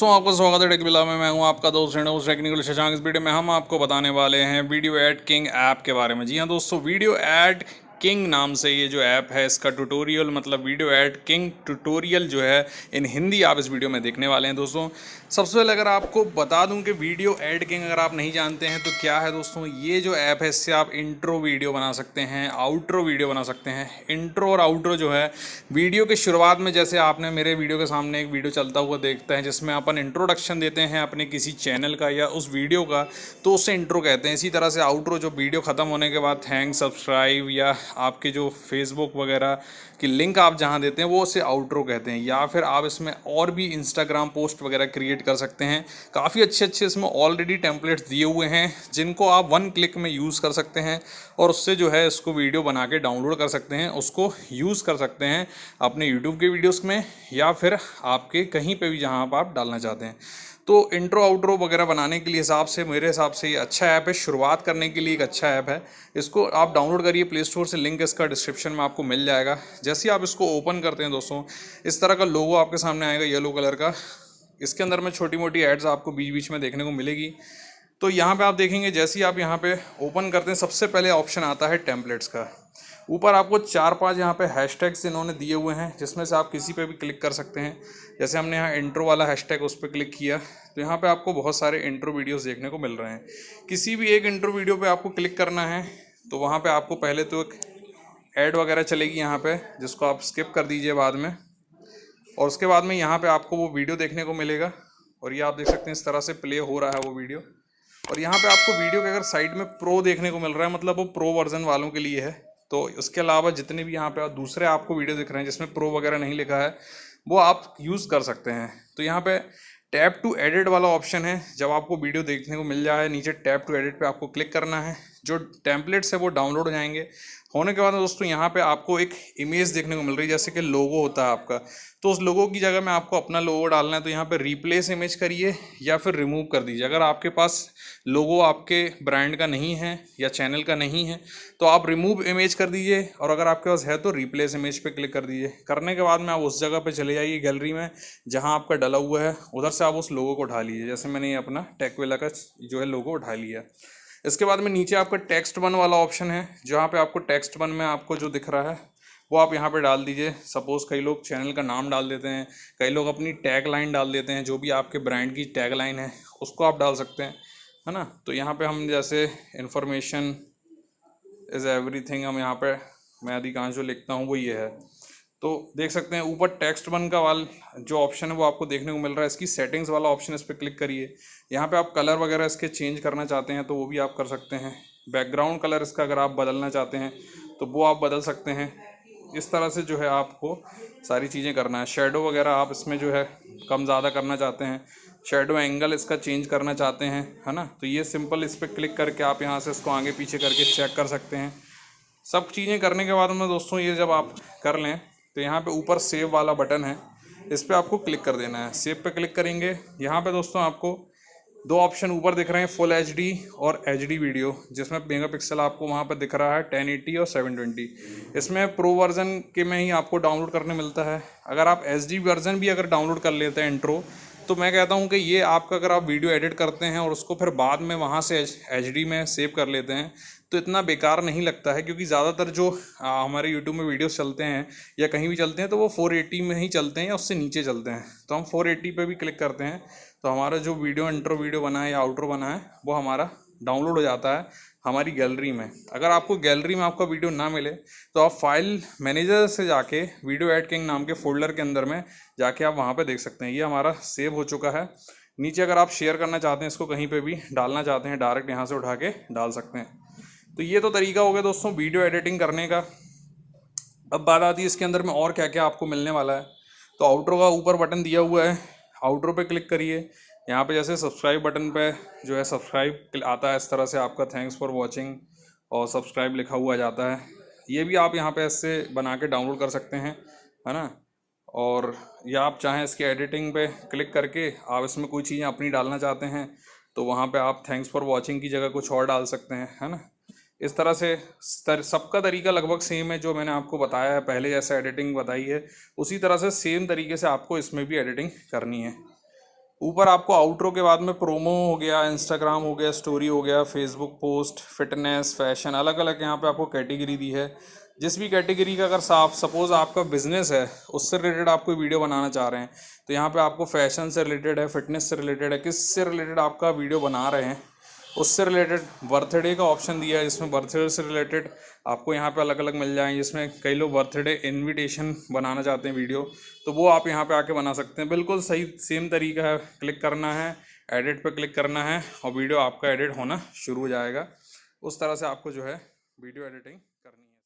दोस्तों आपका स्वागत है टेक बिला में। मैं हूं आपका दोस्त टेक्निकल शशांक। इस वीडियो में हम आपको बताने वाले हैं वीडियो एड किंग ऐप के बारे में। जी हां दोस्तों, वीडियो एड किंग नाम से ये जो ऐप है, इसका ट्यूटोरियल मतलब वीडियो एड किंग ट्यूटोरियल जो है इन हिंदी आप इस वीडियो में देखने वाले हैं। दोस्तों सबसे पहले अगर आपको बता दूं कि वीडियो एड किंग अगर आप नहीं जानते हैं तो क्या है दोस्तों, ये जो ऐप है इससे आप इंट्रो वीडियो बना सकते हैं, आउट्रो वीडियो बना सकते हैं। इंट्रो और आउट्रो जो है वीडियो के शुरुआत में, जैसे आपने मेरे वीडियो के सामने एक वीडियो चलता हुआ देखते हैं जिसमें अपन इंट्रोडक्शन देते हैं अपने किसी चैनल का या उस वीडियो का, तो उससे इंट्रो कहते हैं। इसी तरह से आउट्रो जो वीडियो ख़त्म होने के बाद थैंक्स, सब्सक्राइब या आपके जो फेसबुक वगैरह की लिंक आप जहां देते हैं वो उसे आउट्रो कहते हैं। या फिर आप इसमें और भी इंस्टाग्राम पोस्ट वगैरह क्रिएट कर सकते हैं। काफ़ी अच्छे इसमें ऑलरेडी टेम्पलेट्स दिए हुए हैं जिनको आप 1 क्लिक में यूज़ कर सकते हैं और उससे जो है इसको वीडियो बना के डाउनलोड कर सकते हैं, उसको यूज़ कर सकते हैं अपने यूट्यूब के वीडियोस में या फिर आपके कहीं पे भी जहां आप डालना चाहते हैं। तो इंट्रो आउट्रो वगैरह बनाने के लिए हिसाब से, मेरे हिसाब से ये अच्छा ऐप है, शुरुआत करने के लिए एक अच्छा ऐप है। इसको आप डाउनलोड करिए प्ले स्टोर से, लिंक इसका डिस्क्रिप्शन में आपको मिल जाएगा। जैसे ही आप इसको ओपन करते हैं दोस्तों, इस तरह का लोगो आपके सामने आएगा येलो कलर का। इसके अंदर में छोटी मोटी एड्स आपको बीच बीच में देखने को मिलेगी। तो यहाँ पे आप देखेंगे, जैसे ही आप यहाँ पे ओपन करते हैं सबसे पहले ऑप्शन आता है टेम्पलेट्स का। ऊपर आपको 4-5 यहाँ पे हैशटैग्स इन्होंने दिए हुए हैं जिसमें से आप किसी पे भी क्लिक कर सकते हैं। जैसे हमने यहाँ इंट्रो वाला हैशटैग उस पर क्लिक किया तो यहाँ पे आपको बहुत सारे इंट्रो वीडियोस देखने को मिल रहे हैं। किसी भी एक इंट्रो वीडियो पे आपको क्लिक करना है तो वहाँ पे आपको पहले तो एक ऐड वगैरह चलेगी यहाँ पे, जिसको आप स्किप कर दीजिए बाद में, और उसके बाद में यहाँ पे आपको वो वीडियो देखने को मिलेगा। और ये आप देख सकते हैं इस तरह से प्ले हो रहा है वो वीडियो। और यहाँ पे आपको वीडियो के अगर साइड में प्रो देखने को मिल रहा है, मतलब वो प्रो वर्जन वालों के लिए है। तो उसके अलावा जितने भी यहाँ पे दूसरे आपको वीडियो दिख रहे हैं जिसमें प्रो वगैरह नहीं लिखा है वो आप यूज़ कर सकते हैं। तो यहाँ पे टैप टू एडिट वाला ऑप्शन है। जब आपको वीडियो देखने को मिल जाए नीचे टैप टू एडिट पे आपको क्लिक करना है। जो टेम्पलेट्स है वो डाउनलोड हो जाएंगे। होने के बाद दोस्तों यहाँ पे आपको एक इमेज देखने को मिल रही है, जैसे कि लोगो होता है आपका। तो उस लोगो की जगह में आपको अपना लोगो डालना है, तो यहाँ पे रिप्लेस इमेज करिए या फिर रिमूव कर दीजिए। अगर आपके पास लोगो आपके ब्रांड का नहीं है या चैनल का नहीं है तो आप रिमूव इमेज कर दीजिए, और अगर आपके पास है तो रिप्लेस इमेज पे क्लिक कर दीजिए। करने के बाद में आप उस जगह पे चले जाइए गैलरी में जहाँ आपका डला हुआ है, उधर से आप उस लोगो को उठा लीजिए। जैसे मैंने ये अपना टेकविला का जो है लोगो उठा लिया। इसके बाद में नीचे आपका टेक्स्ट वन वाला ऑप्शन है, जहाँ पे आपको टेक्स्ट वन में आपको जो दिख रहा है वो आप यहाँ पे डाल दीजिए। सपोज़ कई लोग चैनल का नाम डाल देते हैं, कई लोग अपनी टैग लाइन डाल देते हैं, जो भी आपके ब्रांड की टैग लाइन है उसको आप डाल सकते हैं, है ना। तो यहाँ पे हम जैसे इन्फॉर्मेशन इज़ एवरीथिंग, हम यहाँ पे मैं अधिकांश जो लिखता हूँ वो ये है। तो देख सकते हैं ऊपर टेक्स्ट वन का वाल जो ऑप्शन है वो आपको देखने को मिल रहा है। इसकी सेटिंग्स वाला ऑप्शन, इस पर क्लिक करिए। यहाँ पे आप कलर वगैरह इसके चेंज करना चाहते हैं तो वो भी आप कर सकते हैं। बैकग्राउंड कलर इसका अगर आप बदलना चाहते हैं तो वो आप बदल सकते हैं। इस तरह से जो है आपको सारी चीज़ें करना है। शेडो वगैरह आप इसमें जो है कम ज़्यादा करना चाहते हैं, शेडो एंगल इसका चेंज करना चाहते हैं, है ना। तो ये सिंपल इस पर क्लिक करके आप यहाँ से इसको आगे पीछे करके चेक कर सकते हैं। सब चीज़ें करने के बाद में दोस्तों ये जब आप कर लें तो यहाँ पे ऊपर सेव वाला बटन है, इस पर आपको क्लिक कर देना है। सेव पे क्लिक करेंगे, यहाँ पे दोस्तों आपको 2 ऑप्शन ऊपर दिख रहे हैं, फुल एचडी और एचडी वीडियो, जिसमें मेगापिक्सल आपको वहाँ पर दिख रहा है 1080 और 720। इसमें प्रो वर्जन के में ही आपको डाउनलोड करने मिलता है। अगर आप एचडी वर्जन भी अगर डाउनलोड कर लेते हैं इंट्रो, तो मैं कहता हूँ कि ये आपका अगर आप वीडियो एडिट करते हैं और उसको फिर बाद में वहाँ से एचडी में सेव कर लेते हैं तो इतना बेकार नहीं लगता है, क्योंकि ज़्यादातर जो हमारे यूट्यूब में वीडियोस चलते हैं या कहीं भी चलते हैं तो वो 480 में ही चलते हैं या उससे नीचे चलते हैं। तो हम 480 पे भी क्लिक करते हैं तो हमारा जो वीडियो इंट्रो वीडियो बना है या आउट्रो बना है वो हमारा डाउनलोड हो जाता है हमारी गैलरी में। अगर आपको गैलरी में आपका वीडियो ना मिले तो आप फाइल मैनेजर से जाके वीडियो एड किंग नाम के फोल्डर के अंदर में जाके आप वहाँ पे देख सकते हैं। ये हमारा सेव हो चुका है। नीचे अगर आप शेयर करना चाहते हैं, इसको कहीं पे भी डालना चाहते हैं, डायरेक्ट यहाँ से उठा के डाल सकते हैं। तो ये तो तरीका हो गया दोस्तों वीडियो एडिटिंग करने का। अब बात आती है इसके अंदर में और क्या क्या आपको मिलने वाला है। तो आउट्रो का ऊपर बटन दिया हुआ है, आउट्रो पे क्लिक करिए। यहाँ पे जैसे सब्सक्राइब बटन पे जो है सब्सक्राइब आता है, इस तरह से आपका थैंक्स फॉर वॉचिंग और सब्सक्राइब लिखा हुआ जाता है। ये भी आप यहाँ पे ऐसे बना के डाउनलोड कर सकते हैं, है ना। और या आप चाहें इसके एडिटिंग पे क्लिक करके आप इसमें कोई चीज़ें अपनी डालना चाहते हैं तो वहाँ पे आप थैंक्स फॉर वॉचिंग की जगह कुछ और डाल सकते हैं, है ना। इस तरह से सबका तरीका लगभग सेम है जो मैंने आपको बताया है पहले, जैसे एडिटिंग बताई है उसी तरह से सेम तरीके से आपको इसमें भी एडिटिंग करनी है। ऊपर आपको आउटरो के बाद में प्रोमो हो गया, इंस्टाग्राम हो गया, स्टोरी हो गया, फेसबुक पोस्ट, फिटनेस, फैशन, अलग अलग यहाँ पे आपको कैटेगरी दी है। जिस भी कैटेगरी का अगर सपोज आपका बिजनेस है, उससे रिलेटेड आप कोई वीडियो बनाना चाह रहे हैं, तो यहाँ पे आपको फैशन से रिलेटेड है, फिटनेस से रिलेटेड है, किस से रिलेटेड आपका वीडियो बना रहे हैं उससे रिलेटेड। बर्थडे का ऑप्शन दिया है जिसमें बर्थडे से रिलेटेड आपको यहाँ पे अलग अलग मिल जाएंगे, जिसमें कई लोग बर्थडे इनविटेशन बनाना चाहते हैं वीडियो, तो वो आप यहाँ पे आके बना सकते हैं। बिल्कुल सही सेम तरीका है, क्लिक करना है, एडिट पे क्लिक करना है और वीडियो आपका एडिट होना शुरू हो जाएगा। उस तरह से आपको जो है वीडियो एडिटिंग